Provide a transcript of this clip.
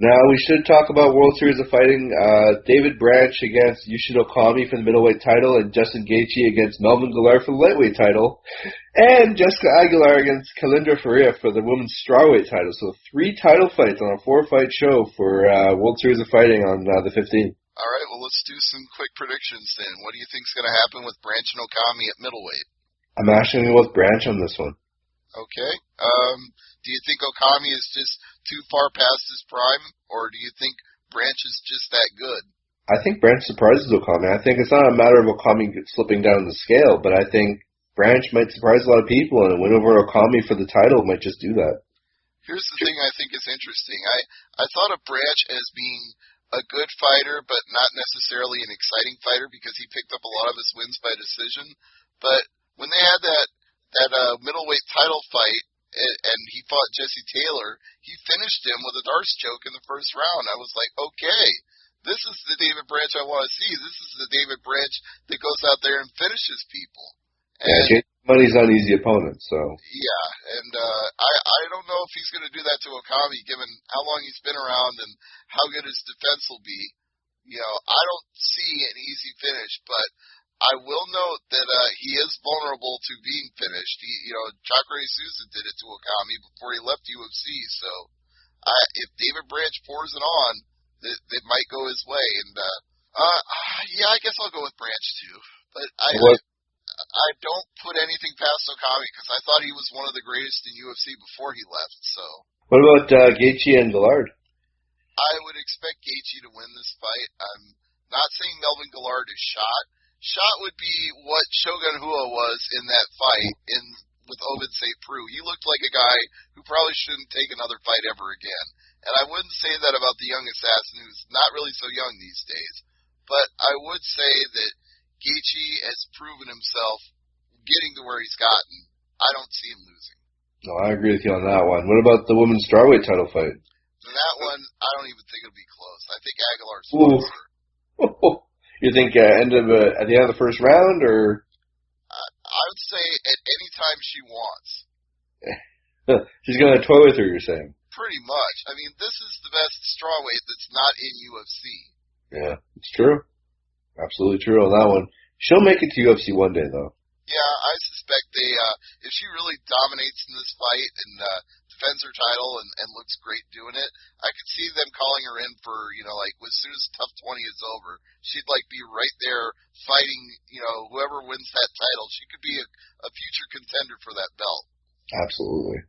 Now, we should talk about World Series of Fighting. David Branch against Yushin Okami for the middleweight title, and Justin Gaethje against Melvin Guillard for the lightweight title, and Jessica Aguilar against Kalindra Faria for the women's strawweight title. So 3 title fights on a 4-fight show for World Series of Fighting on the 15th. All right, well, let's do some quick predictions then. What do you think's going to happen with Branch and Okami at middleweight? I'm actually going to go with Branch on this one. Okay. Do you think Okami is just too far past his prime, or do you think Branch is just that good? I think Branch surprises Okami. I think it's not a matter of Okami slipping down the scale, but I think Branch might surprise a lot of people, and a win over Okami for the title might just do that. Here's the thing I think is interesting. I thought of Branch as being a good fighter, but not necessarily an exciting fighter because he picked up a lot of his wins by decision. But when they had that middleweight title fight, and he fought Jesse Taylor, he finished him with a darts choke in the first round. I was like, okay, this is the David Branch I want to see. This is the David Branch that goes out there and finishes people. And Money's on easy opponents, so. Yeah, and I don't know if he's going to do that to Okami, given how long he's been around and how good his defense will be. You know, I don't see an easy finish, but I will note that he is vulnerable to being finished. Chakra Souza did it to Okami before he left UFC. So, if David Branch pours it on, it might go his way. And I guess I'll go with Branch too. But I don't put anything past Okami because I thought he was one of the greatest in UFC before he left. So, what about Gaethje and Guillard? I would expect Gaethje to win this fight. I'm not saying Melvin Guillard is shot. Shot would be what Shogun Rua was in that fight with Ovid St. Preux. He looked like a guy who probably shouldn't take another fight ever again. And I wouldn't say that about the young assassin, who's not really so young these days. But I would say that Gaethje has proven himself getting to where he's gotten. I don't see him losing. No, I agree with you on that one. What about the women's strawweight title fight? In that one, I don't even think it'll be close. I think Aguilar's closer. You think at the end of the first round, or? I would say at any time she wants. She's going to toy with her, you're saying? Pretty much. I mean, this is the best strawweight that's not in UFC. Yeah, it's true. Absolutely true on that one. She'll make it to UFC one day, though. Yeah, I suspect if she really dominates in this fight and defends her title and looks great doing it, I could see them calling her in for, as soon as Tough 20 is over, she'd be right there fighting, whoever wins that title. She could be a future contender for that belt. Absolutely.